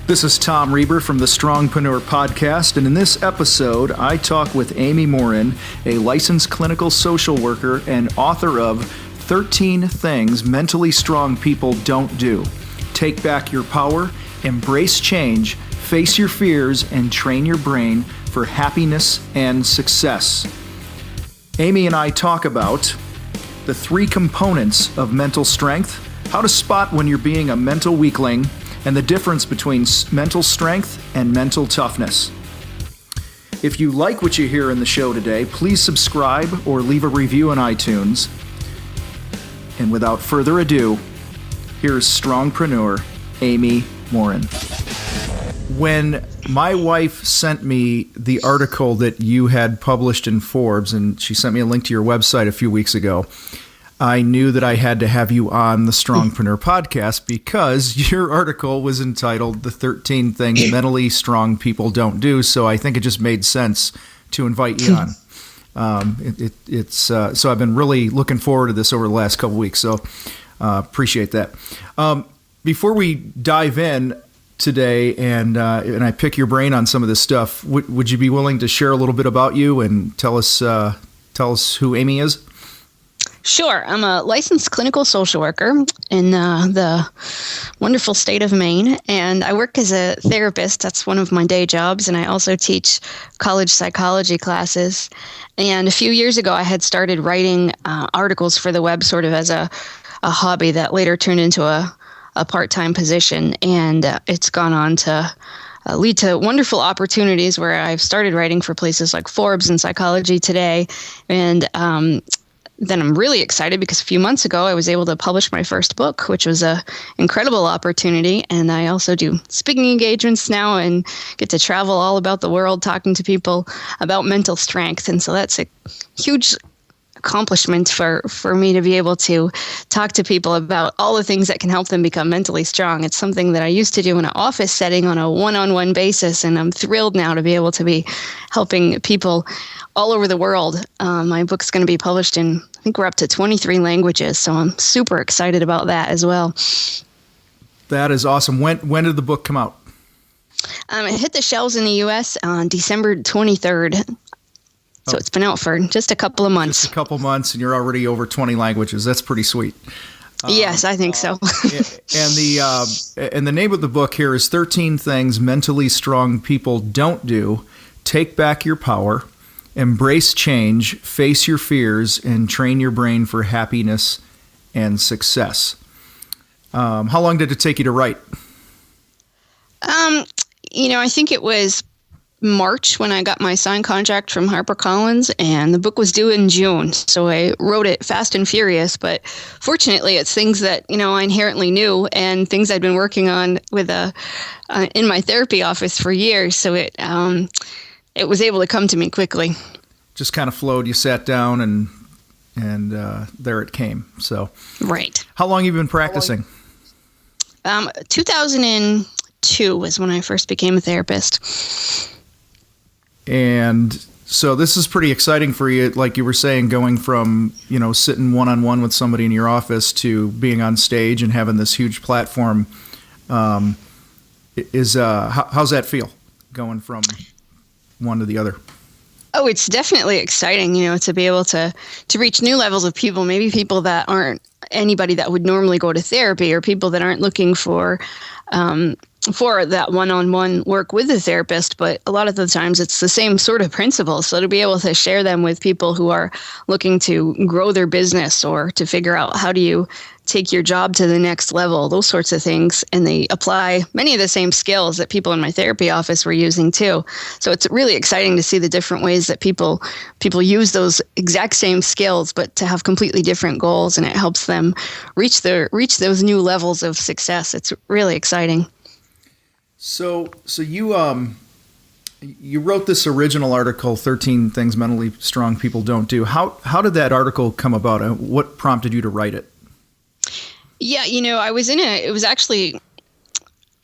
This is Tom Reber from the Strongpreneur Podcast, and in this episode, I talk with Amy Morin, a licensed clinical social worker and author of 13 Things Mentally Strong People Don't Do. Take back your power, embrace change, face your fears, and train your brain for happiness and success. Amy and I talk about the 3 components of mental strength, how to spot when you're being a mental weakling, and the difference between mental strength and mental toughness. If you like what you hear in the show today, please subscribe or leave a review on iTunes. And without further ado, here's Strongpreneur Amy Morin. When my wife sent me the article that you had published in Forbes, and she sent me a link to your website a few weeks ago, I knew that I had to have you on the Strongpreneur Podcast because your article was entitled The 13 Things Mentally Strong People Don't Do. So I think it just made sense to invite you on. So I've been really looking forward to this over the last couple of weeks. So appreciate that. Before we dive in today and I pick your brain on some of this stuff, would you be willing to share a little bit about you and tell us who Amy is? Sure. I'm a licensed clinical social worker in the wonderful state of Maine, and I work as a therapist. That's one of my day jobs, and I also teach college psychology classes. And a few years ago, I had started writing articles for the web sort of as a hobby that later turned into a part-time position, and it's gone on to lead to wonderful opportunities where I've started writing for places like Forbes and Psychology Today, and then I'm really excited because a few months ago I was able to publish my first book, which was an incredible opportunity. And I also do speaking engagements now and get to travel all about the world talking to people about mental strength. And so that's a huge accomplishment for me to be able to talk to people about all the things that can help them become mentally strong. It's something that I used to do in an office setting on a one-on-one basis, and I'm thrilled now to be able to be helping people all over the world. My book's going to be published in, I think we're up to 23 languages, so I'm super excited about that as well. That is awesome. When did the book come out? It hit the shelves in the U.S. on December 23rd. So it's been out for just a couple of months. Just a couple months, and you're already over 20 languages. That's pretty sweet. Yes, I think so. And the name of the book here is 13 Things Mentally Strong People Don't Do. Take back your power, embrace change, face your fears, and train your brain for happiness and success. How long did it take you to write? I think it was March when I got my signed contract from HarperCollins, and the book was due in June. So I wrote it fast and furious, but fortunately it's things that, I inherently knew and things I'd been working on with in my therapy office for years. So it was able to come to me quickly. Just kind of flowed. You sat down and there it came. So right. How long have you been practicing? 2002 was when I first became a therapist. And so this is pretty exciting for you, like you were saying, going from, sitting one-on-one with somebody in your office to being on stage and having this huge platform. How's that feel, going from one to the other? Oh, it's definitely exciting, to be able to reach new levels of people, maybe people that aren't anybody that would normally go to therapy, or people that aren't looking for that one-on-one work with a therapist, but a lot of the times it's the same sort of principle. So to be able to share them with people who are looking to grow their business or to figure out how do you take your job to the next level, those sorts of things. And they apply many of the same skills that people in my therapy office were using too. So it's really exciting to see the different ways that people use those exact same skills, but to have completely different goals, and it helps them reach those new levels of success. It's really exciting. So you wrote this original article, 13 Things Mentally Strong People Don't Do. How did that article come about, and what prompted you to write it? Yeah, it was actually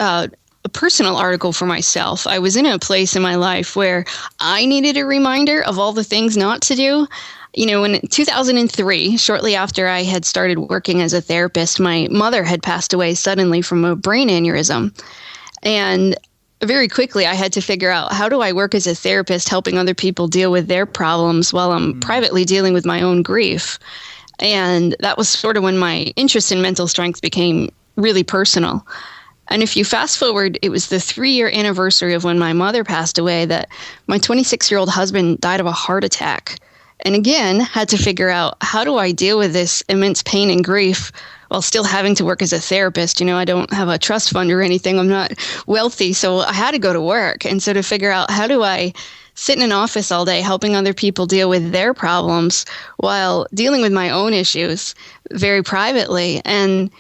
a personal article for myself. I was in a place in my life where I needed a reminder of all the things not to do. In 2003, shortly after I had started working as a therapist, my mother had passed away suddenly from a brain aneurysm. And very quickly, I had to figure out, how do I work as a therapist helping other people deal with their problems while I'm privately dealing with my own grief? And that was sort of when my interest in mental strength became really personal. And if you fast forward, it was the 3-year anniversary of when my mother passed away that my 26-year-old husband died of a heart attack. And again, had to figure out, how do I deal with this immense pain and grief while still having to work as a therapist? I don't have a trust fund or anything. I'm not wealthy, so I had to go to work. And so to figure out, how do I sit in an office all day helping other people deal with their problems while dealing with my own issues very privately? And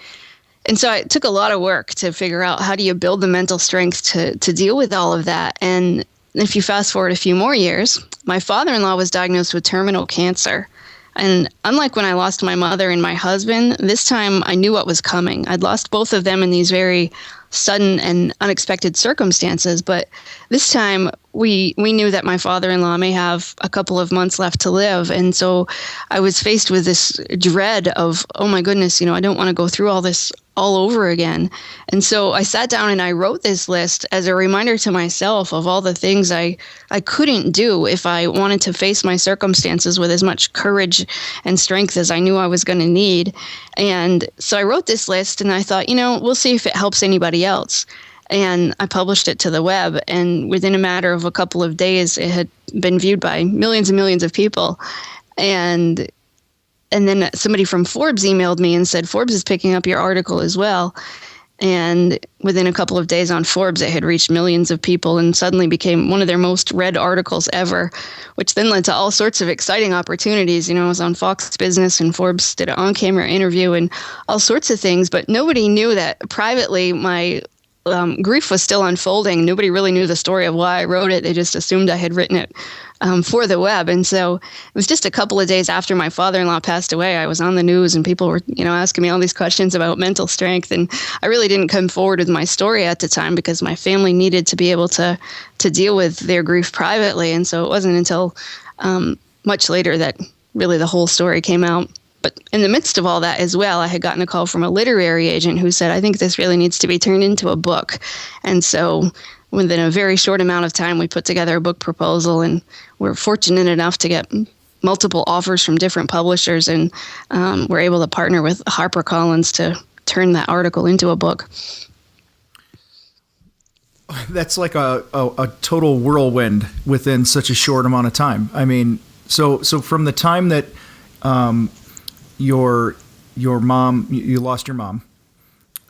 so it took a lot of work to figure out, how do you build the mental strength to deal with all of that? And if you fast forward a few more years, my father-in-law was diagnosed with terminal cancer. And unlike when I lost my mother and my husband, this time I knew what was coming. I'd lost both of them in these very sudden and unexpected circumstances. But this time we knew that my father-in-law may have a couple of months left to live. And so I was faced with this dread of, oh my goodness, I don't want to go through all this all over again. And so I sat down and I wrote this list as a reminder to myself of all the things I couldn't do if I wanted to face my circumstances with as much courage and strength as I knew I was going to need. And so I wrote this list and I thought, we'll see if it helps anybody else. And I published it to the web, and within a matter of a couple of days, it had been viewed by millions and millions of people. And then somebody from Forbes emailed me and said, Forbes is picking up your article as well. And within a couple of days on Forbes, it had reached millions of people and suddenly became one of their most read articles ever, which then led to all sorts of exciting opportunities. I was on Fox Business and Forbes did an on-camera interview and all sorts of things, but nobody knew that privately my grief was still unfolding. Nobody really knew the story of why I wrote it. They just assumed I had written it for the web. And so it was just a couple of days after my father-in-law passed away. I was on the news and people were, asking me all these questions about mental strength. And I really didn't come forward with my story at the time because my family needed to be able to deal with their grief privately. And so it wasn't until much later that really the whole story came out. But in the midst of all that as well, I had gotten a call from a literary agent who said, I think this really needs to be turned into a book. And so within a very short amount of time, we put together a book proposal, and we're fortunate enough to get multiple offers from different publishers, and we're able to partner with HarperCollins to turn that article into a book. That's like a total whirlwind within such a short amount of time. I mean, so from the time that your mom, you lost your mom,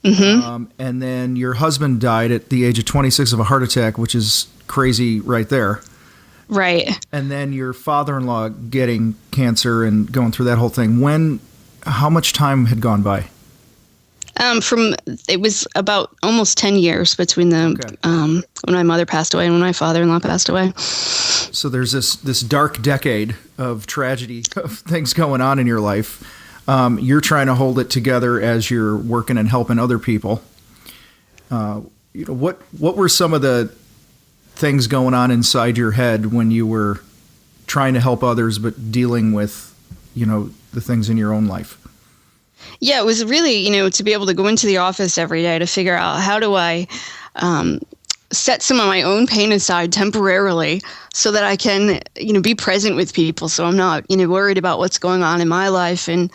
and then your husband died at the age of 26 of a heart attack, which is crazy right there. Right. And then your father-in-law getting cancer and going through that whole thing. How much time had gone by? It was about almost 10 years between when my mother passed away and when my father-in-law passed away. So there's this dark decade of tragedy, of things going on in your life. You're trying to hold it together as you're working and helping other people. What were some of the things going on inside your head when you were trying to help others but dealing with, the things in your own life? Yeah, it was really, to be able to go into the office every day to figure out, how do I set some of my own pain aside temporarily so that I can, be present with people. So I'm not, worried about what's going on in my life and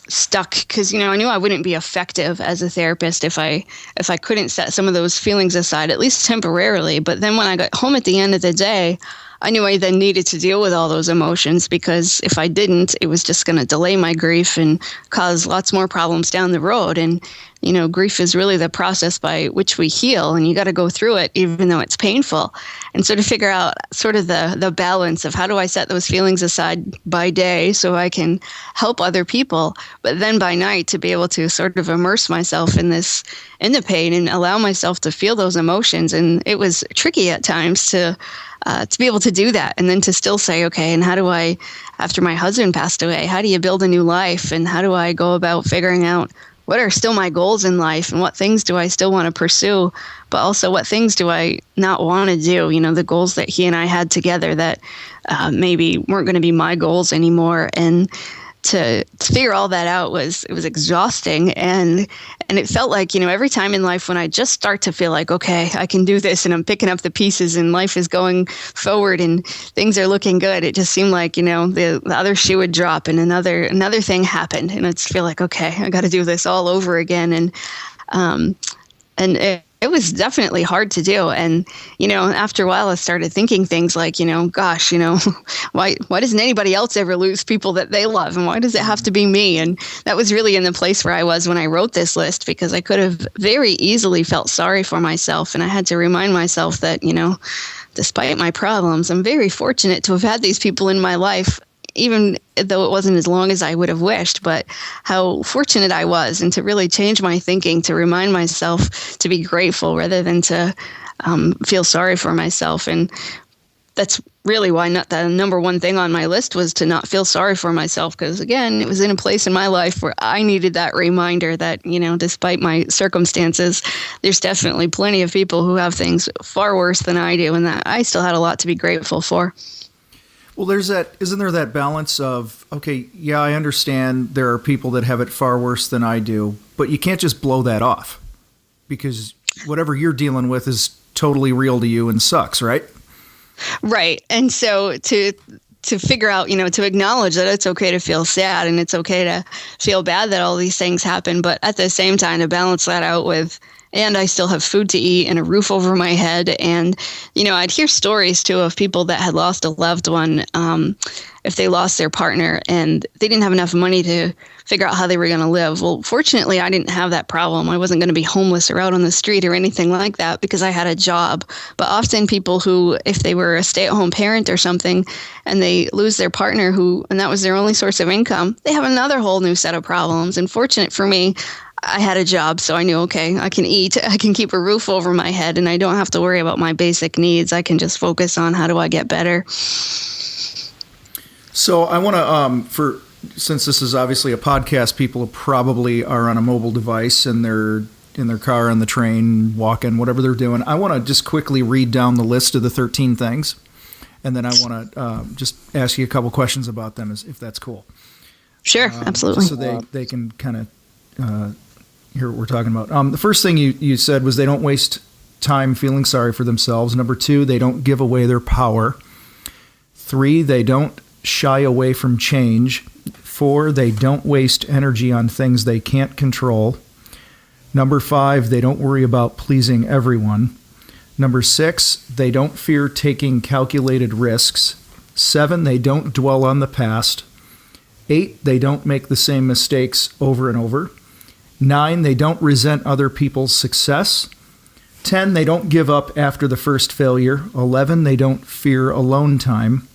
stuck, because, I knew I wouldn't be effective as a therapist if I couldn't set some of those feelings aside, at least temporarily. But then when I got home at the end of the day, I knew I then needed to deal with all those emotions, because if I didn't, it was just going to delay my grief and cause lots more problems down the road. And, grief is really the process by which we heal, and you got to go through it even though it's painful. And so to figure out sort of the balance of how do I set those feelings aside by day so I can help other people, but then by night to be able to sort of immerse myself in the pain and allow myself to feel those emotions. And it was tricky at times to be able to do that, and then to still say, okay, and how do I, after my husband passed away, how do you build a new life, and how do I go about figuring out what are still my goals in life, and what things do I still want to pursue, but also what things do I not want to do, the goals that he and I had together that maybe weren't going to be my goals anymore. And to figure all that out was exhausting, and it felt like, every time in life when I just start to feel like, okay, I can do this, and I'm picking up the pieces and life is going forward and things are looking good, it just seemed like, the other shoe would drop and another thing happened, and I'd feel like, okay, I got to do this all over again. And it was definitely hard to do. And, after a while, I started thinking things like, gosh, why doesn't anybody else ever lose people that they love? And why does it have to be me? And that was really in the place where I was when I wrote this list, because I could have very easily felt sorry for myself. And I had to remind myself that, despite my problems, I'm very fortunate to have had these people in my life, even though it wasn't as long as I would have wished, but how fortunate I was, and to really change my thinking, to remind myself to be grateful rather than to feel sorry for myself. And that's really why not the number one thing on my list was to not feel sorry for myself, because again, it was in a place in my life where I needed that reminder that, despite my circumstances, there's definitely plenty of people who have things far worse than I do, and that I still had a lot to be grateful for. Well, isn't there that balance of, okay, yeah, I understand there are people that have it far worse than I do, but you can't just blow that off, because whatever you're dealing with is totally real to you and sucks, right? Right. And so to figure out, to acknowledge that it's okay to feel sad and it's okay to feel bad that all these things happen, but at the same time to balance that out with, and I still have food to eat and a roof over my head. And, I'd hear stories too of people that had lost a loved one, if they lost their partner and they didn't have enough money to figure out how they were going to live. Well, fortunately, I didn't have that problem. I wasn't going to be homeless or out on the street or anything like that because I had a job. But often people who, if they were a stay-at-home parent or something and they lose their partner and that was their only source of income, they have another whole new set of problems. And fortunate for me, I had a job, so I knew, okay, I can eat, I can keep a roof over my head, and I don't have to worry about my basic needs. I can just focus on how do I get better. So I want to, since this is obviously a podcast, people probably are on a mobile device and they're in their car, on the train, walking, whatever they're doing. I want to just quickly read down the list of the 13 things, and then I want to just ask you a couple questions about them, if that's cool. Sure, absolutely. So they can kind of hear what we're talking about. The first thing you said was they don't waste time feeling sorry for themselves. Number 2, they don't give away their power. 3, they don't shy away from change. 4, they don't waste energy on things they can't control. Number 5, they don't worry about pleasing everyone. Number 6, they don't fear taking calculated risks. 7, they don't dwell on the past. 8, they don't make the same mistakes over and over. 9, they don't resent other people's success. 10, they don't give up after the first failure. 11, they don't fear alone time.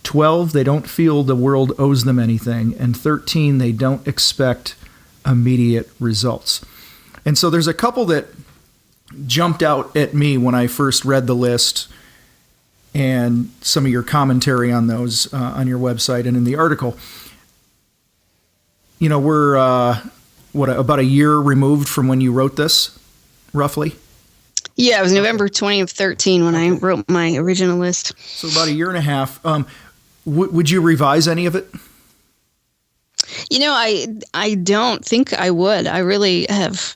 12, they don't feel the world owes them anything. And 13, they don't expect immediate results. And so there's a couple that jumped out at me when I first read the list, and some of your commentary on those on your website and in the article. We're about a year removed from when you wrote this, roughly? Yeah, it was November 2013 when I wrote my original list. So about a year and a half. Would you revise any of it? I don't think I would. I really have,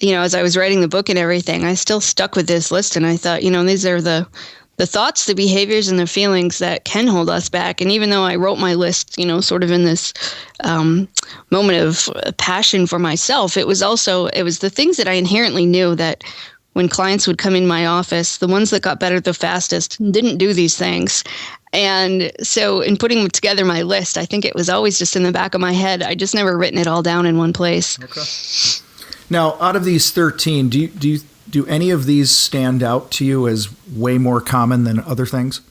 as I was writing the book and everything, I still stuck with this list, and I thought, these are the thoughts, the behaviors, and the feelings that can hold us back. And even though I wrote my list, sort of in this moment of passion for myself, it was the things that I inherently knew that when clients would come in my office, the ones that got better the fastest didn't do these things. And so in putting together my list, I think it was always just in the back of my head. I just never written it all down in one place. Okay. Now, out of these 13, do any of these stand out to you as way more common than other things?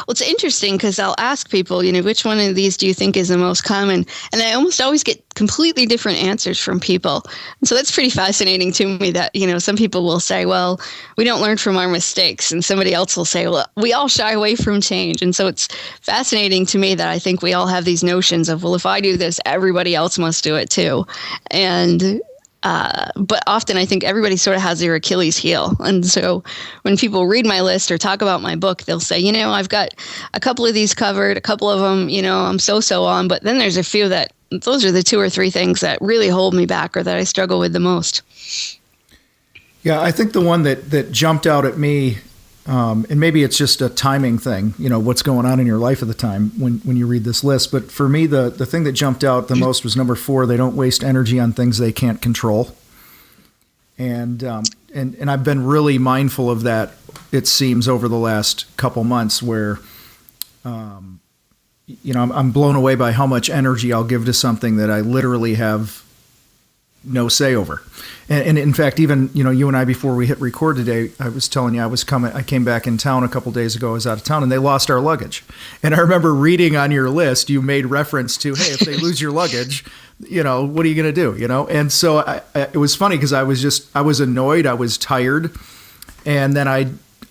Well, it's interesting because I'll ask people, which one of these do you think is the most common? And I almost always get completely different answers from people. And so that's pretty fascinating to me that, some people will say, well, we don't learn from our mistakes. And somebody else will say, well, we all shy away from change. And so it's fascinating to me that I think we all have these notions of, well, if I do this, everybody else must do it too. And But often I think everybody sort of has their Achilles heel. And so when people read my list or talk about my book, they'll say, I've got a couple of these covered, a couple of them, I'm so on. But then there's a few that those are the 2 or 3 things that really hold me back or that I struggle with the most. Yeah, I think the one that jumped out at me, and maybe it's just a timing thing, what's going on in your life at the time when you read this list. But for me, the thing that jumped out the most was number 4. They don't waste energy on things they can't control. And I've been really mindful of that, it seems, over the last couple months where, I'm blown away by how much energy I'll give to something that I literally have no say over. And in fact, even, you and I, before we hit record today, I was telling you I came back in town a couple days ago. I was out of town and they lost our luggage. And I remember reading on your list, you made reference to, hey, if they lose your luggage, what are you going to do? And so it was funny because I was annoyed. I was tired. And then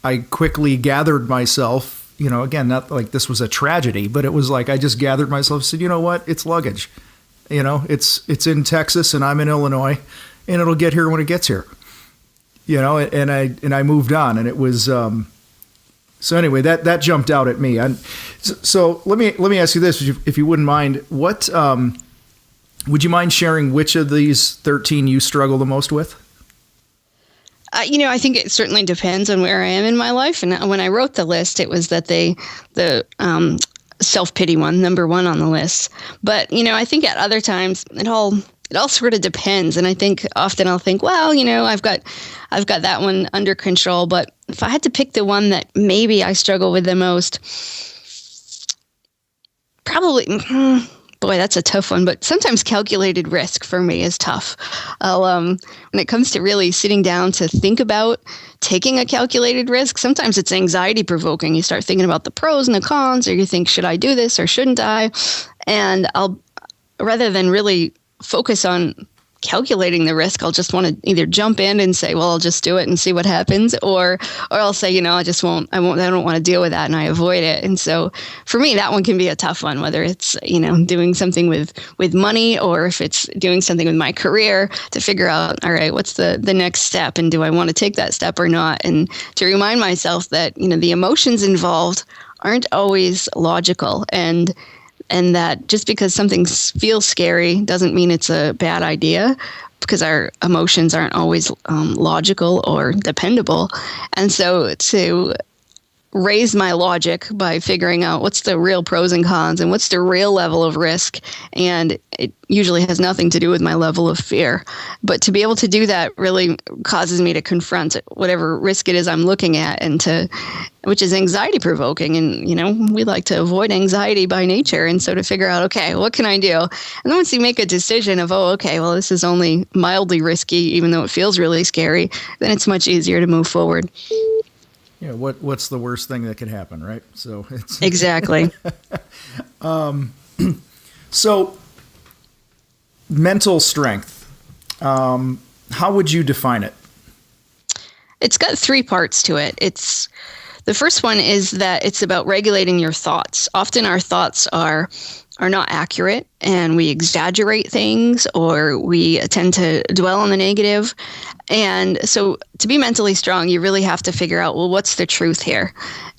I quickly gathered myself, again, not like this was a tragedy, but it was like, I just gathered myself and said, you know what? It's luggage. It's in Texas and I'm in Illinois, and it'll get here when it gets here. And I moved on, and it was so anyway, that jumped out at me. And so let me ask you this, if you wouldn't mind, what would you mind sharing which of these 13 you struggle the most with? I think it certainly depends on where I am in my life. And when I wrote the list, it was that the self-pity one, number 1 on the list. But, I think at other times it all sort of depends. And I think often I'll think, well, I've got that one under control. But if I had to pick the one that maybe I struggle with the most, probably, boy, that's a tough one. But sometimes calculated risk for me is tough. When it comes to really sitting down to think about taking a calculated risk, sometimes it's anxiety provoking. You start thinking about the pros and the cons, or you think, should I do this or shouldn't I? And rather than really focus on calculating the risk, I'll just want to either jump in and say, well, I'll just do it and see what happens, or I'll say, I don't want to deal with that, and I avoid it. And so for me, that one can be a tough one, whether it's, doing something with money, or if it's doing something with my career, to figure out, all right, what's the next step, and do I want to take that step or not? And to remind myself that, the emotions involved aren't always logical, and that just because something feels scary doesn't mean it's a bad idea, because our emotions aren't always logical or dependable. And so to raise my logic by figuring out what's the real pros and cons and what's the real level of risk, and it usually has nothing to do with my level of fear. But to be able to do that really causes me to confront whatever risk it is I'm looking at, which is anxiety provoking. And, we like to avoid anxiety by nature. And so to figure out, okay, what can I do? And then once you make a decision of, this is only mildly risky, even though it feels really scary, then it's much easier to move forward. Yeah, what's the worst thing that could happen, right? So it's exactly. So mental strength, how would you define it? It's got 3 parts to it. The first one is that it's about regulating your thoughts. Often our thoughts are not accurate, and we exaggerate things, or we tend to dwell on the negative. And so to be mentally strong, you really have to figure out, well, what's the truth here?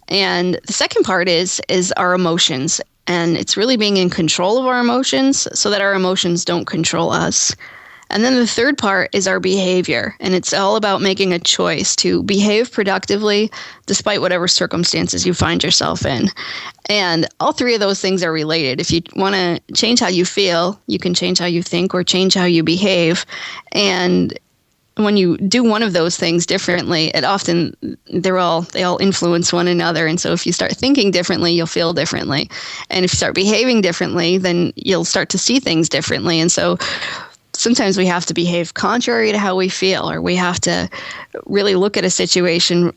And the second part is our emotions. And it's really being in control of our emotions so that our emotions don't control us. And then the third part is our behavior. And it's all about making a choice to behave productively despite whatever circumstances you find yourself in. And all 3 of those things are related. If you want to change how you feel, you can change how you think or change how you behave. And when you do one of those things differently, they all influence one another. And so if you start thinking differently, you'll feel differently. And if you start behaving differently, then you'll start to see things differently. And so sometimes we have to behave contrary to how we feel, or we have to really look at a situation,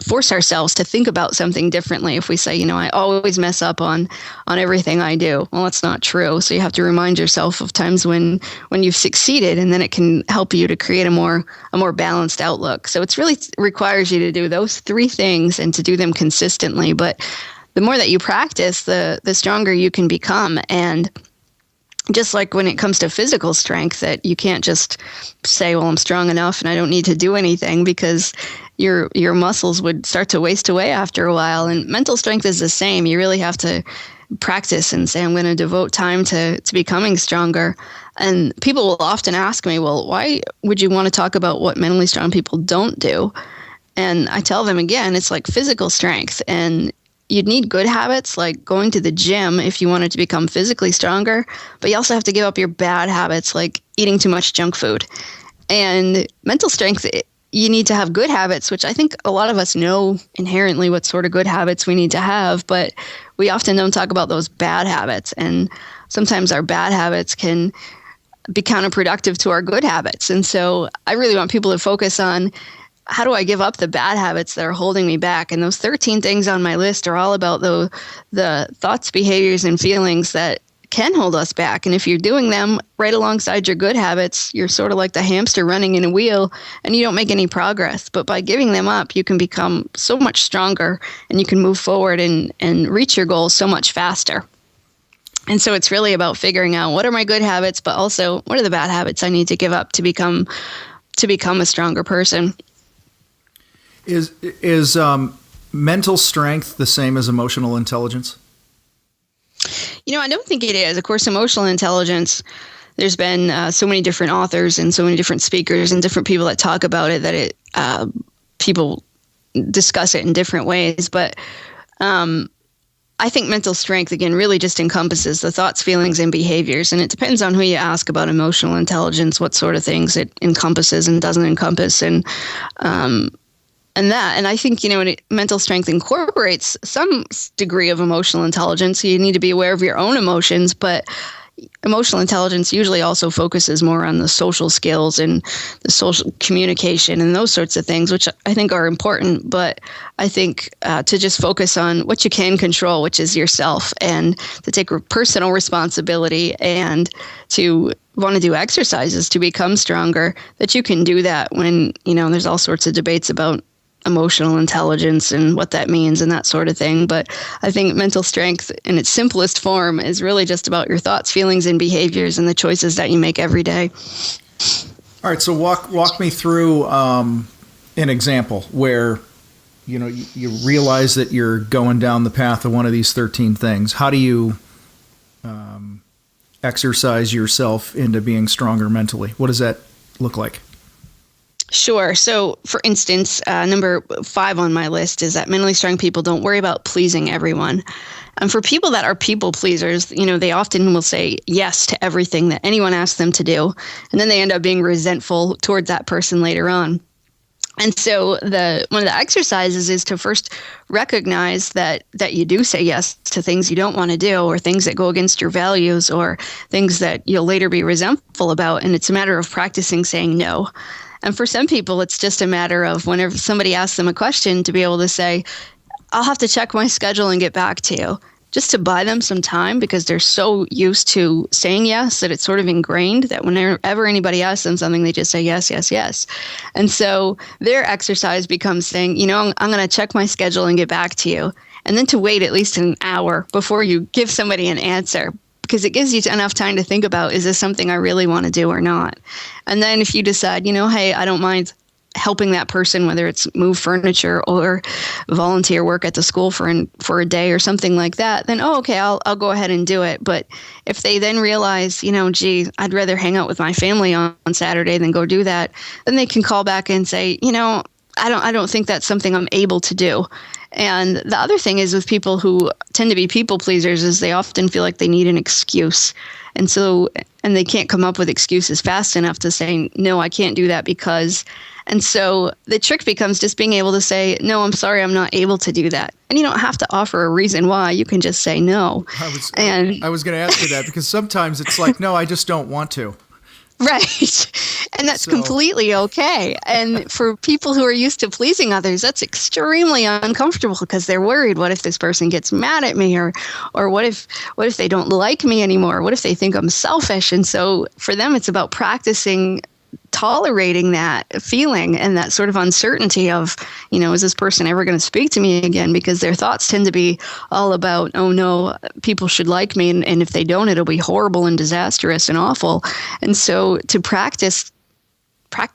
force ourselves to think about something differently. If we say, I always mess up on everything I do, well, that's not true. So you have to remind yourself of times when you've succeeded, and then it can help you to create a more balanced outlook. So it's really requires you to do those 3 things and to do them consistently. But the more that you practice, the stronger you can become. And just like when it comes to physical strength, that you can't just say, well, I'm strong enough and I don't need to do anything, because your muscles would start to waste away after a while. And mental strength is the same. You really have to practice and say, I'm going to devote time to becoming stronger. And people will often ask me, well, why would you want to talk about what mentally strong people don't do? And I tell them again, it's like physical strength, and you'd need good habits like going to the gym if you wanted to become physically stronger, but you also have to give up your bad habits like eating too much junk food. And mental strength, you need to have good habits, which I think a lot of us know inherently what sort of good habits we need to have, but we often don't talk about those bad habits. And sometimes our bad habits can be counterproductive to our good habits. And so I really want people to focus on, how do I give up the bad habits that are holding me back? And those 13 things on my list are all about the thoughts, behaviors, and feelings that can hold us back. And if you're doing them right alongside your good habits, you're sort of like the hamster running in a wheel and you don't make any progress. But by giving them up, you can become so much stronger and you can move forward and reach your goals so much faster. And so it's really about figuring out, what are my good habits, but also what are the bad habits I need to give up to become a stronger person. Is mental strength the same as emotional intelligence? I don't think it is. Of course, emotional intelligence, there's been so many different authors and so many different speakers and different people that talk about it, that people discuss it in different ways. But I think mental strength, again, really just encompasses the thoughts, feelings, and behaviors. And it depends on who you ask about emotional intelligence, what sort of things it encompasses and doesn't encompass. And I think, mental strength incorporates some degree of emotional intelligence. You need to be aware of your own emotions, but emotional intelligence usually also focuses more on the social skills and the social communication and those sorts of things, which I think are important. But I think to just focus on what you can control, which is yourself, and to take personal responsibility and to want to do exercises to become stronger, that you can do that when, there's all sorts of debates about emotional intelligence and what that means and that sort of thing. But I think mental strength in its simplest form is really just about your thoughts, feelings, and behaviors and the choices that you make every day. All right. So walk me through an example where, you realize that you're going down the path of one of these 13 things. How do you exercise yourself into being stronger mentally? What does that look like? Sure. So, for instance, number 5 on my list is that mentally strong people don't worry about pleasing everyone. And for people that are people pleasers, they often will say yes to everything that anyone asks them to do, and then they end up being resentful towards that person later on. And so one of the exercises is to first recognize that you do say yes to things you don't want to do, or things that go against your values, or things that you'll later be resentful about. And it's a matter of practicing saying no. And for some people, it's just a matter of whenever somebody asks them a question, to be able to say, I'll have to check my schedule and get back to you, just to buy them some time, because they're so used to saying yes that it's sort of ingrained that whenever anybody asks them something, they just say yes, yes, yes. And so their exercise becomes saying, I'm going to check my schedule and get back to you. And then to wait at least an hour before you give somebody an answer, because it gives you enough time to think about, is this something I really want to do or not? And then if you decide, hey, I don't mind helping that person, whether it's move furniture or volunteer work at the school for a day or something like that, then, okay, I'll go ahead and do it. But if they then realize, gee, I'd rather hang out with my family on Saturday than go do that, then they can call back and say, I don't think that's something I'm able to do. And the other thing is with people who tend to be people pleasers is they often feel like they need an excuse. And they can't come up with excuses fast enough to say, no, I can't do that because. And so the trick becomes just being able to say, no, I'm sorry, I'm not able to do that. And you don't have to offer a reason why. You can just say no. I was going to ask you that, because sometimes it's like, no, I just don't want to. Right. And that's completely okay. And for people who are used to pleasing others, that's extremely uncomfortable, because they're worried, what if this person gets mad at me, or what if they don't like me anymore? What if they think I'm selfish? And so for them, it's about practicing tolerating that feeling and that sort of uncertainty of, is this person ever going to speak to me again? Because their thoughts tend to be all about, oh no, people should like me. And if they don't, it'll be horrible and disastrous and awful. And so to practice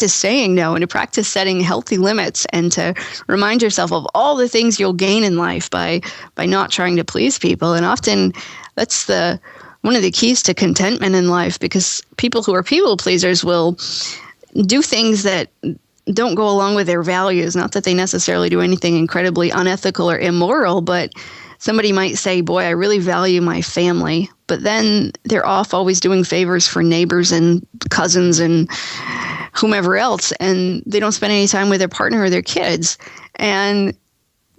saying no and to practice setting healthy limits and to remind yourself of all the things you'll gain in life by not trying to please people. And often that's one of the keys to contentment in life, because people who are people pleasers will do things that don't go along with their values. Not that they necessarily do anything incredibly unethical or immoral, but somebody might say, boy, I really value my family. But then they're off always doing favors for neighbors and cousins and whomever else, and they don't spend any time with their partner or their kids. And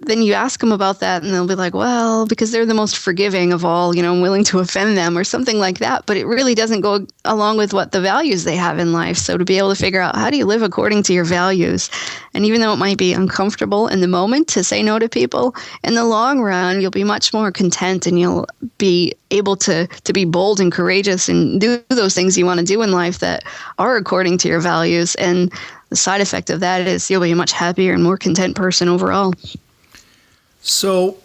then you ask them about that, and they'll be like, well, because they're the most forgiving of all, I'm willing to offend them or something like that. But it really doesn't go along with what the values they have in life. So to be able to figure out, how do you live according to your values? And even though it might be uncomfortable in the moment to say no to people, in the long run, you'll be much more content, and you'll be able to be bold and courageous and do those things you want to do in life that are according to your values. And the side effect of that is you'll be a much happier and more content person overall. So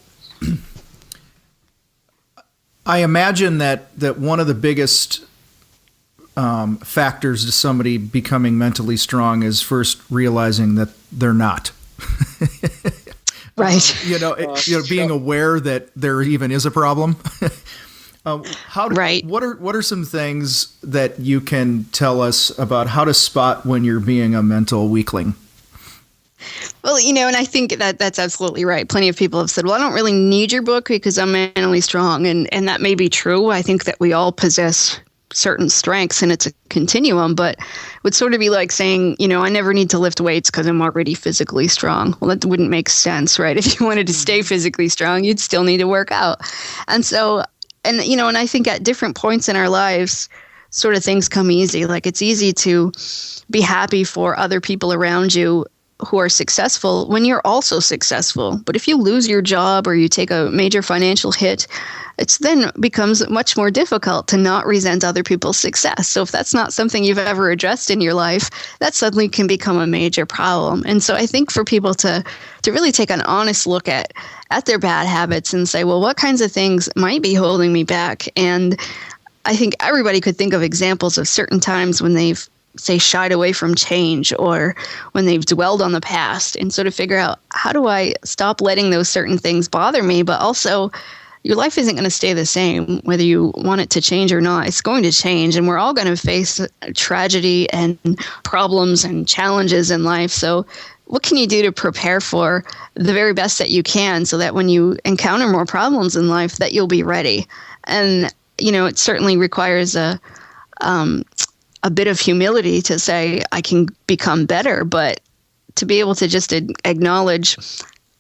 I imagine that one of the biggest factors to somebody becoming mentally strong is first realizing that they're not. Right. Being aware that there even is a problem. Right. What are some things that you can tell us about how to spot when you're being a mental weakling? Well, and I think that's absolutely right. Plenty of people have said, well, I don't really need your book because I'm mentally strong. And that may be true. I think that we all possess certain strengths, and it's a continuum, but it would sort of be like saying, I never need to lift weights because I'm already physically strong. Well, that wouldn't make sense, right? If you wanted to stay physically strong, you'd still need to work out. And so, and I think at different points in our lives, sort of things come easy. Like it's easy to be happy for other people around you who are successful when you're also successful. But if you lose your job or you take a major financial hit, it then becomes much more difficult to not resent other people's success. So if that's not something you've ever addressed in your life, that suddenly can become a major problem. And so I think for people to really take an honest look at their bad habits and say, well, what kinds of things might be holding me back? And I think everybody could think of examples of certain times when they've, say, shied away from change or when they've dwelled on the past, and sort of figure out, how do I stop letting those certain things bother me? But also, your life isn't going to stay the same whether you want it to change or not. It's going to change, and we're all going to face tragedy and problems and challenges in life. So what can you do to prepare for the very best that you can, so that when you encounter more problems in life, that you'll be ready? And it certainly requires a bit of humility to say, I can become better, but to be able to just acknowledge,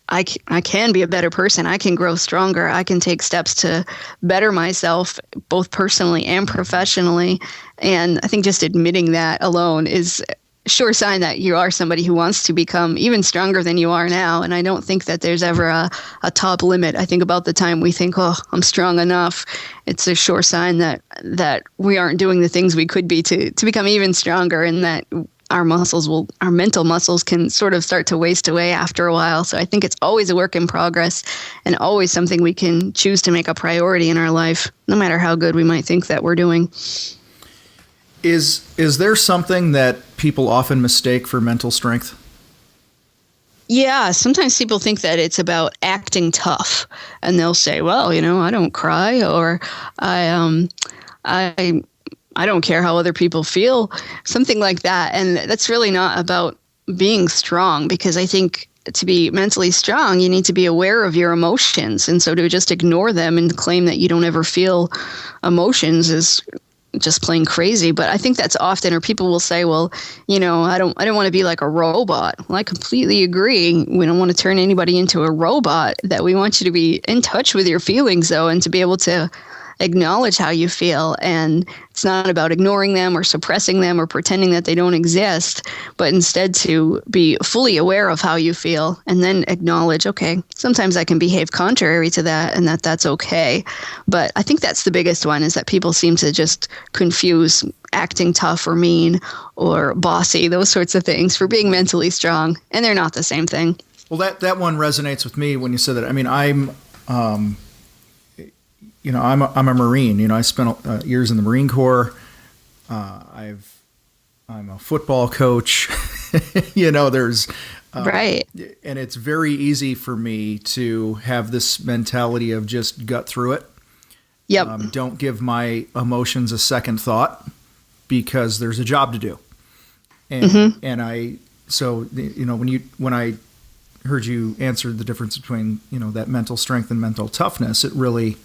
I can be a better person. I can grow stronger. I can take steps to better myself, both personally and professionally. And I think just admitting that alone is a sure sign that you are somebody who wants to become even stronger than you are now. And I don't think that there's ever a top limit. I think about the time we think, oh, I'm strong enough. It's a sure sign that we aren't doing the things we could be to become even stronger, and that our mental muscles can sort of start to waste away after a while. So I think it's always a work in progress, and always something we can choose to make a priority in our life, no matter how good we might think that we're doing. Is there something that people often mistake for mental strength? Yeah, sometimes people think that it's about acting tough, and they'll say, well, I don't cry, or I don't care how other people feel, something like that. And that's really not about being strong, because I think to be mentally strong, you need to be aware of your emotions. And so to just ignore them and claim that you don't ever feel emotions is just plain crazy. But I think that's often, or people will say, well, I don't want to be like a robot. Well, I completely agree. We don't want to turn anybody into a robot. That we want you to be in touch with your feelings, though, and to be able to acknowledge how you feel. And it's not about ignoring them or suppressing them or pretending that they don't exist, but instead to be fully aware of how you feel, and then acknowledge, okay, sometimes I can behave contrary to that, and that's okay. But I think that's the biggest one, is that people seem to just confuse acting tough or mean or bossy, those sorts of things, for being mentally strong. And they're not the same thing. Well, that one resonates with me when you said that. I mean, I'm a Marine. I spent years in the Marine Corps. I'm a football coach. There's right. And it's very easy for me to have this mentality of just gut through it. Yep. Don't give my emotions a second thought because there's a job to do. And when I heard you answer the difference between, that mental strength and mental toughness, it really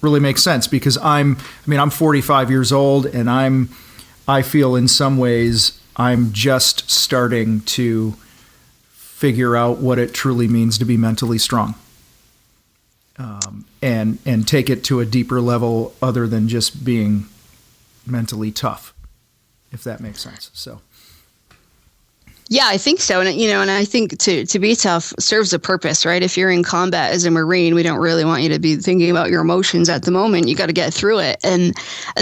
makes sense, because I'm 45 years old, and I feel in some ways I'm just starting to figure out what it truly means to be mentally strong, and take it to a deeper level other than just being mentally tough, if that makes sense. So. Yeah, I think so. And I think to be tough serves a purpose, right? If you're in combat as a Marine, we don't really want you to be thinking about your emotions at the moment. You got to get through it. And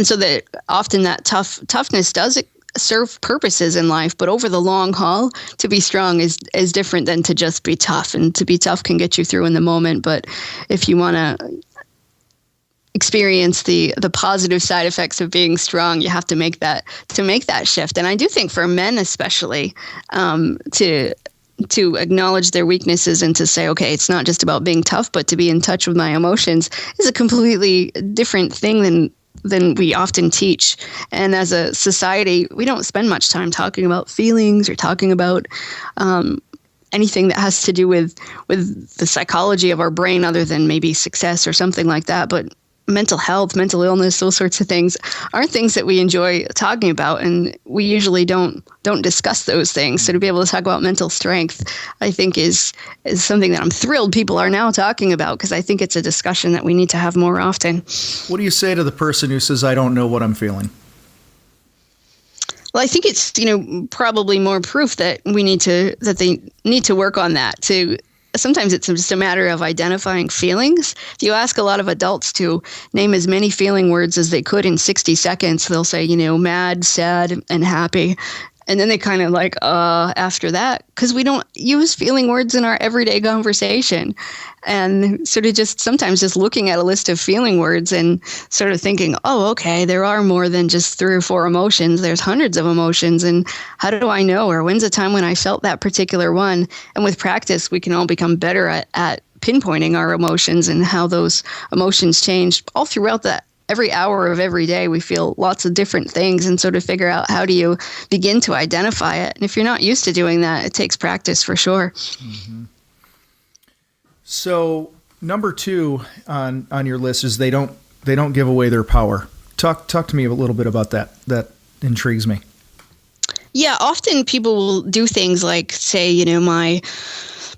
so that often that toughness does serve purposes in life, but over the long haul, to be strong is different than to just be tough. And to be tough can get you through in the moment, but if you want to experience the positive side effects of being strong, you have to make that shift. And I do think for men especially, to acknowledge their weaknesses and to say, okay, it's not just about being tough, but to be in touch with my emotions is a completely different thing than we often teach. And as a society, we don't spend much time talking about feelings or talking about anything that has to do with the psychology of our brain, other than maybe success or something like that. But mental health, mental illness, those sorts of things aren't things that we enjoy talking about, and we usually don't discuss those things. So to be able to talk about mental strength, I think is something that I'm thrilled people are now talking about, because I think it's a discussion that we need to have more often. What do you say to the person who says, I don't know what I'm feeling? Well, I think it's, probably more proof that they need to work on that. Sometimes it's just a matter of identifying feelings. If you ask a lot of adults to name as many feeling words as they could in 60 seconds, they'll say, mad, sad, and happy. And then they kind of after that, because we don't use feeling words in our everyday conversation. And sort of sometimes just looking at a list of feeling words and sort of thinking, oh, okay, there are more than just 3 or 4 emotions. There's hundreds of emotions. And how do I know? Or when's a time when I felt that particular one? And with practice, we can all become better at pinpointing our emotions and how those emotions change all throughout every hour of every day. We feel lots of different things, and so to figure out how do you begin to identify it. And if you're not used to doing that, it takes practice for sure. Mm-hmm. So number 2 on your list is they don't give away their power. Talk to me a little bit about that. That intrigues me. Yeah, often people will do things like say, my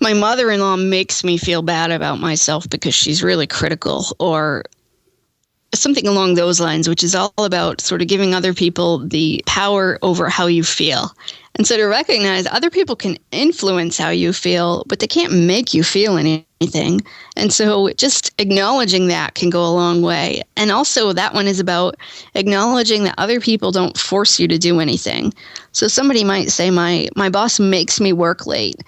mother-in-law makes me feel bad about myself because she's really critical, or something along those lines, which is all about sort of giving other people the power over how you feel. And so to recognize other people can influence how you feel, but they can't make you feel anything. And so just acknowledging that can go a long way. And also that one is about acknowledging that other people don't force you to do anything. So somebody might say, my boss makes me work late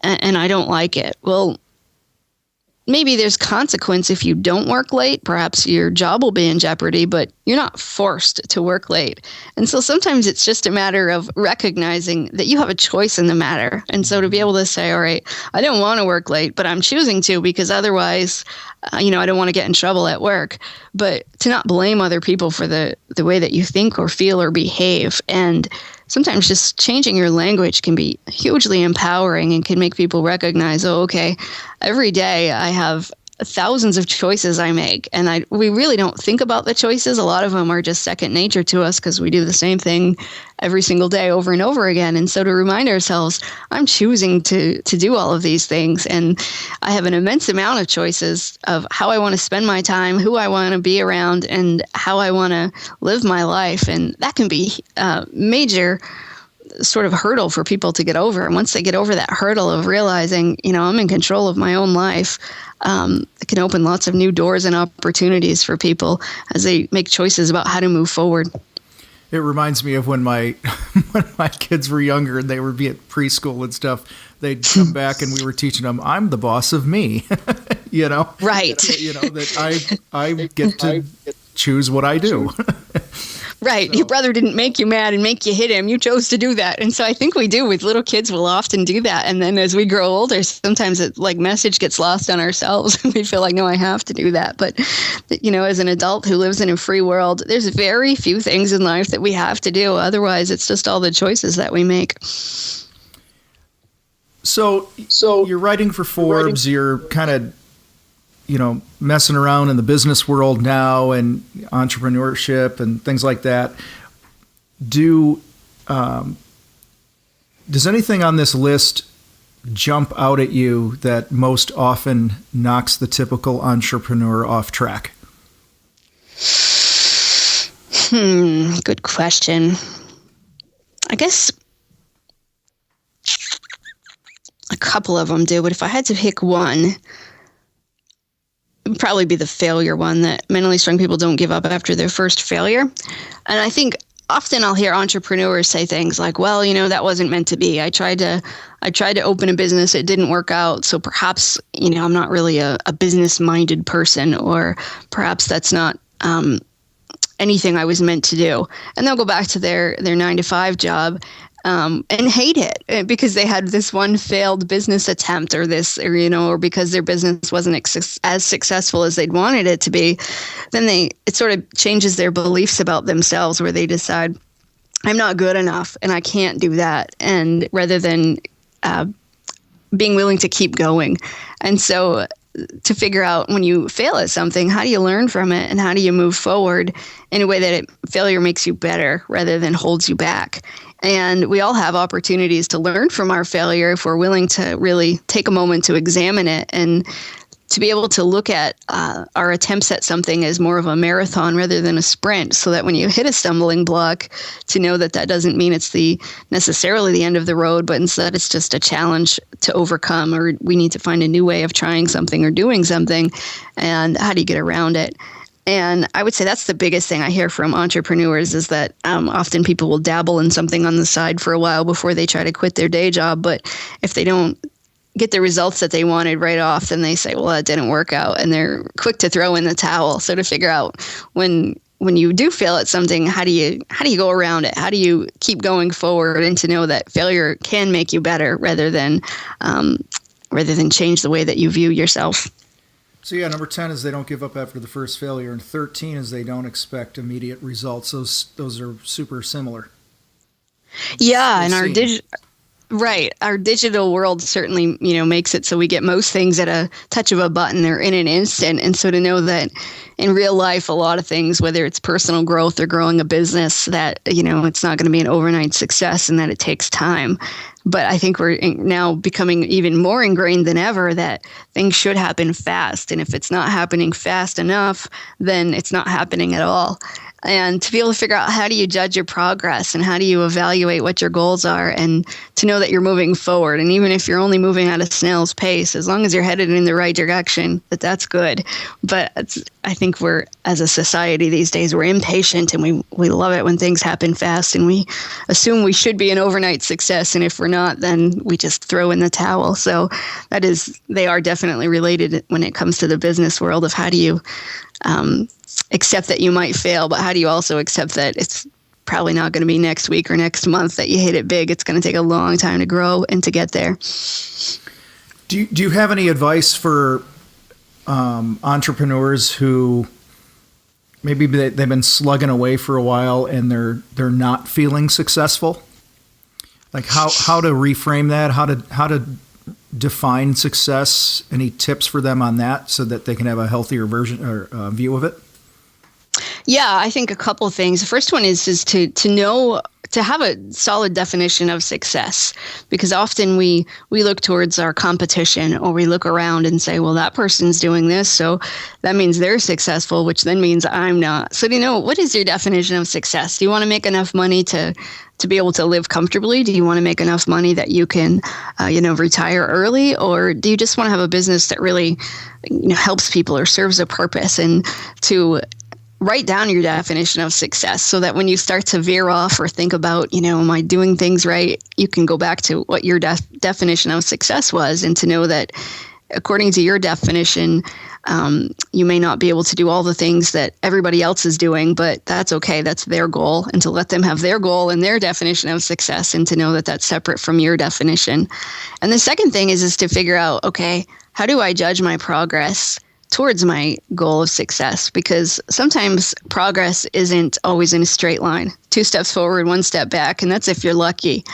and I don't like it. Well, maybe there's consequence if you don't work late. Perhaps your job will be in jeopardy, but you're not forced to work late. And so sometimes it's just a matter of recognizing that you have a choice in the matter. And so to be able to say, all right, I don't want to work late, but I'm choosing to because otherwise, I don't want to get in trouble at work. But to not blame other people for the way that you think or feel or behave. And sometimes just changing your language can be hugely empowering and can make people recognize, oh, okay, every day I have thousands of choices I make, and we really don't think about the choices. A lot of them are just second nature to us because we do the same thing every single day over and over again. And so to remind ourselves, I'm choosing to do all of these things, and I have an immense amount of choices of how I want to spend my time, who I want to be around, and how I want to live my life. And that can be major sort of hurdle for people to get over. And once they get over that hurdle of realizing, I'm in control of my own life, it can open lots of new doors and opportunities for people as they make choices about how to move forward. It reminds me of when my when my kids were younger and they would be at preschool and stuff. They'd come back and we were teaching them, I'm the boss of me, Right. That I get to choose what I do. Right. So, your brother didn't make you mad and make you hit him. You chose to do that. And so I think we do with little kids. We'll often do that. And then as we grow older, sometimes it message gets lost on ourselves. And we feel like, no, I have to do that. But, as an adult who lives in a free world, there's very few things in life that we have to do. Otherwise, it's just all the choices that we make. So you're writing for Forbes. You're kind of messing around in the business world now and entrepreneurship and things like that. Does anything on this list jump out at you that most often knocks the typical entrepreneur off track? Good question. I guess a couple of them do, but if I had to pick one, it would probably be the failure one, that mentally strong people don't give up after their first failure. And I think often I'll hear entrepreneurs say things like, well, that wasn't meant to be. I tried to open a business. It didn't work out. So perhaps, I'm not really a business-minded person, or perhaps that's not anything I was meant to do. And they'll go back to their 9-to-5 job and hate it because they had this one failed business attempt or because their business wasn't as successful as they'd wanted it to be. Then it sort of changes their beliefs about themselves, where they decide, I'm not good enough and I can't do that. And rather than being willing to keep going. And so to figure out, when you fail at something, how do you learn from it and how do you move forward in a way that failure makes you better rather than holds you back? And we all have opportunities to learn from our failure if we're willing to really take a moment to examine it, and to be able to look at our attempts at something as more of a marathon rather than a sprint, so that when you hit a stumbling block, to know that doesn't mean it's necessarily the end of the road, but instead it's just a challenge to overcome, or we need to find a new way of trying something or doing something, and how do you get around it? And I would say that's the biggest thing I hear from entrepreneurs, is that often people will dabble in something on the side for a while before they try to quit their day job. But if they don't get the results that they wanted right off, then they say, well, that didn't work out. And they're quick to throw in the towel. So to figure out when you do fail at something, how do you go around it? How do you keep going forward, and to know that failure can make you better rather than change the way that you view yourself? So number 10 is they don't give up after the first failure, and 13 is they don't expect immediate results. Those are super similar. Yeah, and our digital world certainly, makes it so we get most things at a touch of a button or in an instant. And so to know that in real life, a lot of things, whether it's personal growth or growing a business, that, it's not going to be an overnight success and that it takes time. But I think we're now becoming even more ingrained than ever that things should happen fast. And if it's not happening fast enough, then it's not happening at all. And to be able to figure out, how do you judge your progress and how do you evaluate what your goals are, and to know that you're moving forward. And even if you're only moving at a snail's pace, as long as you're headed in the right direction, that's good. But I think we're, as a society these days, we're impatient, and we love it when things happen fast, and we assume we should be an overnight success. And if we're not, then we just throw in the towel. So they are definitely related when it comes to the business world of how do you accept that you might fail, but how do you also accept that it's probably not going to be next week or next month that you hit it big? It's going to take a long time to grow and to get there. Do you have any advice for entrepreneurs who maybe they've been slugging away for a while and they're not feeling successful? Like how to reframe that, how to define success? Any tips for them on that so that they can have a healthier version or view of it? Yeah, I think a couple of things. The first one is to know, to have a solid definition of success, because often we look towards our competition, or we look around and say, well, that person's doing this, so that means they're successful, which then means I'm not. So what is your definition of success? Do you want to make enough money to be able to live comfortably? Do you want to make enough money that you can, retire early? Or do you just want to have a business that really, helps people or serves a purpose? And to write down your definition of success, so that when you start to veer off or think about, am I doing things right? You can go back to what your definition of success was, and to know that according to your definition, you may not be able to do all the things that everybody else is doing, but that's okay. That's their goal, and to let them have their goal and their definition of success, and to know that that's separate from your definition. And the second thing is to figure out, okay, how do I judge my progress towards my goal of success? Because sometimes progress isn't always in a straight line. 2 steps forward, 1 step back, and that's if you're lucky.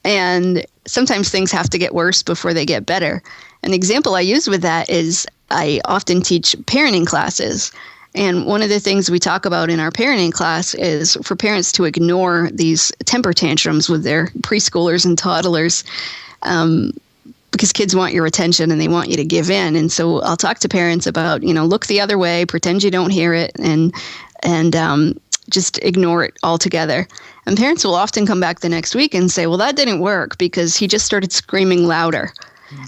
And sometimes things have to get worse before they get better. An example I use with that is I often teach parenting classes. And one of the things we talk about in our parenting class is for parents to ignore these temper tantrums with their preschoolers and toddlers, because kids want your attention and they want you to give in. And so I'll talk to parents about, look the other way, pretend you don't hear it, and just ignore it altogether. And parents will often come back the next week and say, well, that didn't work because he just started screaming louder.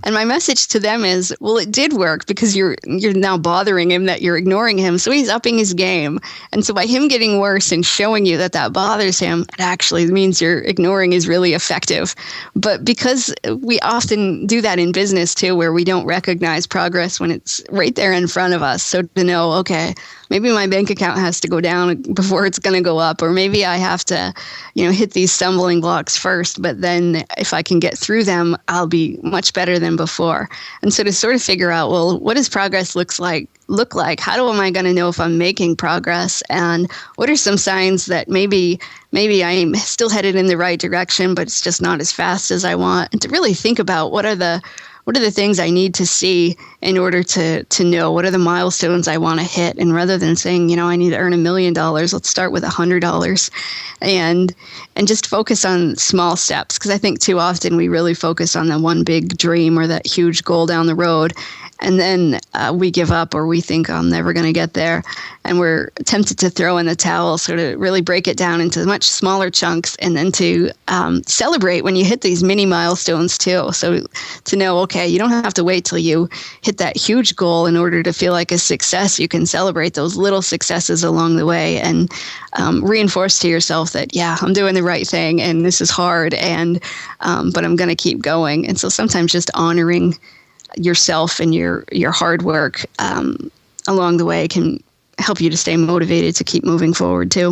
And my message to them is, well, it did work because you're now bothering him, that you're ignoring him. So he's upping his game. And so by him getting worse and showing you that bothers him, it actually means your ignoring is really effective. But because we often do that in business too, where we don't recognize progress when it's right there in front of us. So to know, okay, maybe my bank account has to go down before it's going to go up, or maybe I have to, hit these stumbling blocks first, but then if I can get through them, I'll be much better than before. And so to sort of figure out, well, what does progress look like? How am I going to know if I'm making progress? And what are some signs that maybe I'm still headed in the right direction, but it's just not as fast as I want? And to really think about what are the things I need to see in order to know what are the milestones I want to hit. And rather than saying, I need to earn $1 million, let's start with $100, and just focus on small steps. Because I think too often we really focus on the one big dream or that huge goal down the road. And then we give up, or we think I'm never going to get there. And we're tempted to throw in the towel, so to really break it down into much smaller chunks, and then to celebrate when you hit these mini milestones too. So to know, okay, you don't have to wait till you hit that huge goal in order to feel like a success. You can celebrate those little successes along the way, and reinforce to yourself that, yeah, I'm doing the right thing, and this is hard, and but I'm going to keep going. And so sometimes just honoring yourself and your hard work along the way can help you to stay motivated to keep moving forward too.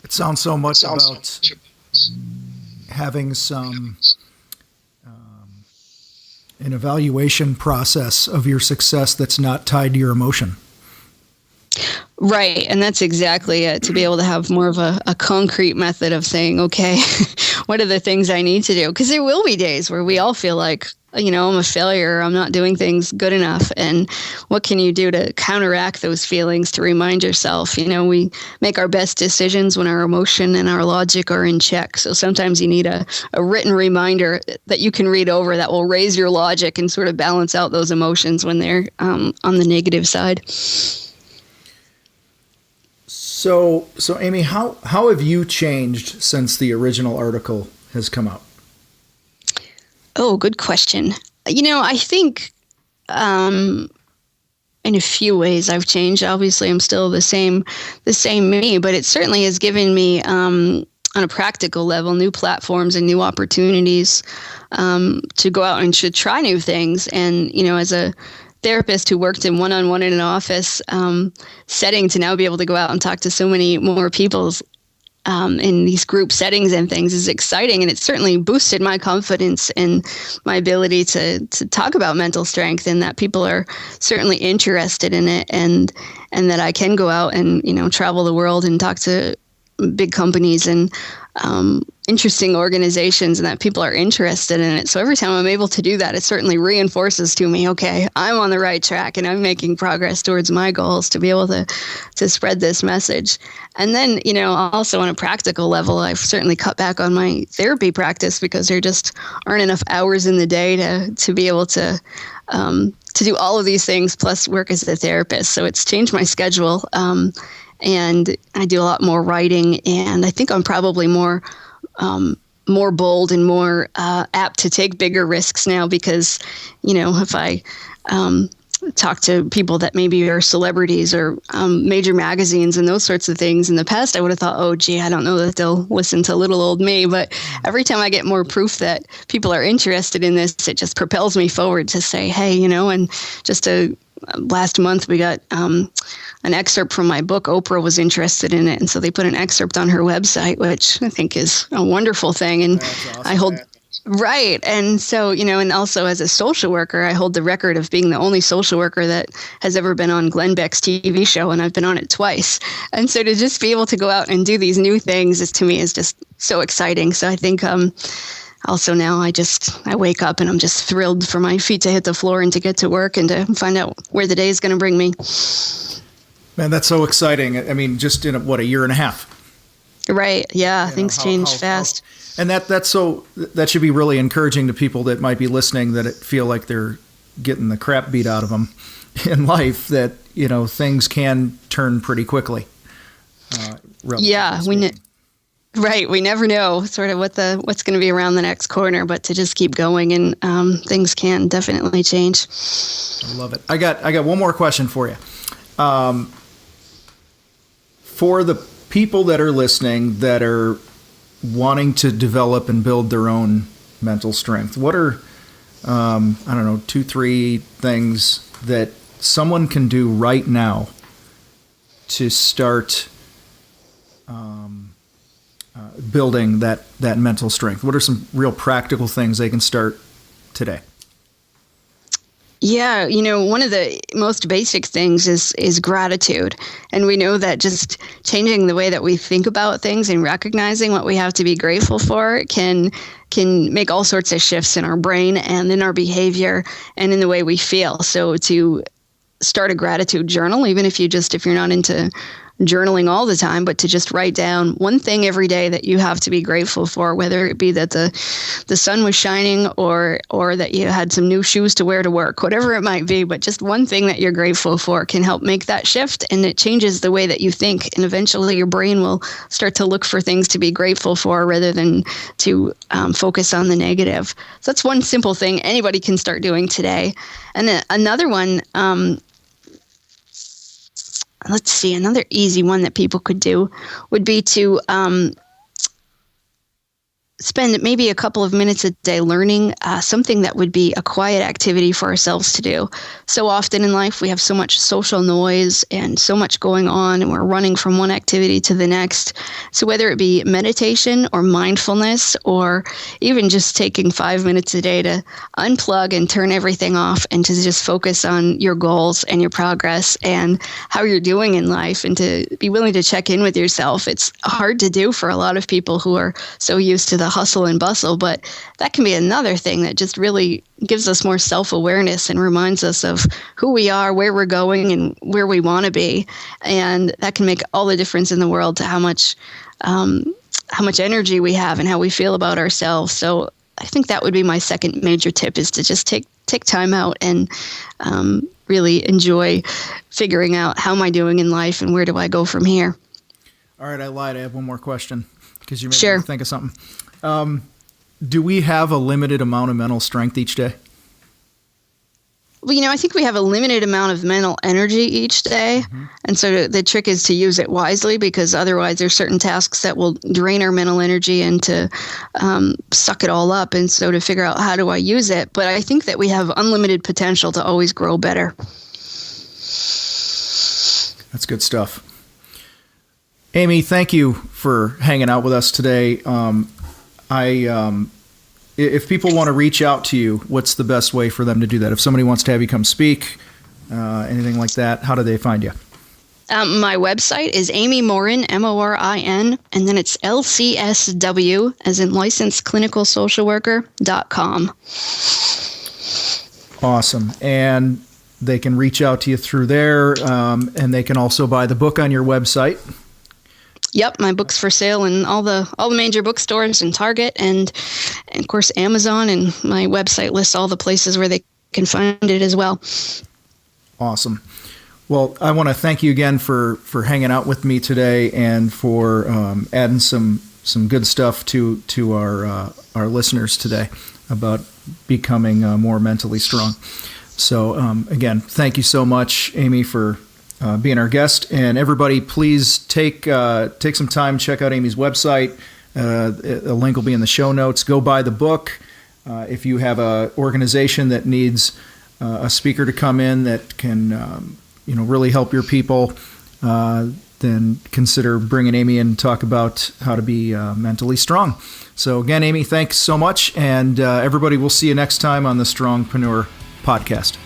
It sounds so much about having some an evaluation process of your success that's not tied to your emotion. Right. And that's exactly it, to be able to have more of a concrete method of saying, okay, what are the things I need to do? Because there will be days where we all feel like, I'm a failure, I'm not doing things good enough. And what can you do to counteract those feelings, to remind yourself, we make our best decisions when our emotion and our logic are in check. So sometimes you need a written reminder that you can read over that will raise your logic and sort of balance out those emotions when they're on the negative side. So Amy, how have you changed since the original article has come out? Oh, good question. I think in a few ways I've changed. Obviously, I'm still the same me, but it certainly has given me, on a practical level, new platforms and new opportunities to go out and to try new things. And, as a therapist who worked in one-on-one in an office setting, to now be able to go out and talk to so many more people in these group settings and things is exciting. And it's certainly boosted my confidence in my ability to talk about mental strength, and that people are certainly interested in it, and that I can go out and, travel the world and talk to big companies and interesting organizations and that people are interested in it. So every time I'm able to do that, it certainly reinforces to me, okay, I'm on the right track and I'm making progress towards my goals to be able to spread this message. And then, also on a practical level, I've certainly cut back on my therapy practice because there just aren't enough hours in the day to be able to do all of these things plus work as a therapist. So it's changed my schedule. And I do a lot more writing, and I think I'm probably more bold and more apt to take bigger risks now because, if I talk to people that maybe are celebrities or major magazines and those sorts of things, in the past I would have thought, oh, gee, I don't know that they'll listen to little old me. But every time I get more proof that people are interested in this, it just propels me forward to say, hey, and just last month we got an excerpt from my book. Oprah was interested in it, and so they put an excerpt on her website, which I think is a wonderful thing. And awesome. I hold right, and so and also as a social worker, I hold the record of being the only social worker that has ever been on Glenn Beck's TV show, and I've been on it twice. And so to just be able to go out and do these new things to me is just so exciting. So I think also now I wake up and I'm just thrilled for my feet to hit the floor and to get to work and to find out where the day is going to bring me. Man, that's so exciting. I mean, just in a year and a half. Right. Yeah. Things change fast. And that should be really encouraging to people that might be listening that feel like they're getting the crap beat out of them in life, that, things can turn pretty quickly. Yeah. Right. We never know sort of what's going to be around the next corner, but to just keep going and things can definitely change. I love it. I got one more question for you. For the people that are listening that are wanting to develop and build their own mental strength, what are, 2-3 things that someone can do right now to start building that mental strength? What are some real practical things they can start today? Yeah, one of the most basic things is gratitude. And we know that just changing the way that we think about things and recognizing what we have to be grateful for can make all sorts of shifts in our brain and in our behavior and in the way we feel. So to start a gratitude journal, even if you're not into journaling all the time, but to just write down one thing every day that you have to be grateful for, whether it be that the sun was shining or that you had some new shoes to wear to work, whatever it might be, but just one thing that you're grateful for can help make that shift, and it changes the way that you think, and eventually your brain will start to look for things to be grateful for rather than to focus on the negative. So that's one simple thing anybody can start doing today. And then another one, let's see, another easy one that people could do would be to spend maybe a couple of minutes a day learning something that would be a quiet activity for ourselves to do. So often in life, we have so much social noise and so much going on, and we're running from one activity to the next. So whether it be meditation or mindfulness, or even just taking 5 minutes a day to unplug and turn everything off and to just focus on your goals and your progress and how you're doing in life, and to be willing to check in with yourself. It's hard to do for a lot of people who are so used to the hustle and bustle, but that can be another thing that just really gives us more self-awareness and reminds us of who we are, where we're going, and where we want to be. And that can make all the difference in the world to how much energy we have and how we feel about ourselves. So I think that would be my second major tip, is to just take time out and really enjoy figuring out how am I doing in life and where do I go from here. All right, I lied. I have one more question because you made Sure. me think of something. Do we have a limited amount of mental strength each day? Well, I think we have a limited amount of mental energy each day. Mm-hmm. And so the trick is to use it wisely, because otherwise there's certain tasks that will drain our mental energy and to suck it all up. And so to figure out how do I use it. But I think that we have unlimited potential to always grow better. That's good stuff. Amy, thank you for hanging out with us today. If people want to reach out to you, what's the best way for them to do that? If somebody wants to have you come speak, anything like that, how do they find you? My website is Amy Morin, Morin, and then it's LCSW, as in licensed clinical social worker.com. Awesome. And they can reach out to you through there, and they can also buy the book on your website. Yep, my book's for sale in all the major bookstores and Target and of course Amazon, and my website lists all the places where they can find it as well. Awesome. Well, I want to thank you again for hanging out with me today and for adding some good stuff to our listeners today about becoming more mentally strong. So again, thank you so much, Amy, for being our guest. And everybody, please take some time, check out Amy's website. A link will be in the show notes. Go buy the book. If you have an organization that needs a speaker to come in that can really help your people, then consider bringing Amy in and talk about how to be mentally strong. So again, Amy, thanks so much. And everybody, we'll see you next time on the Strongpreneur podcast.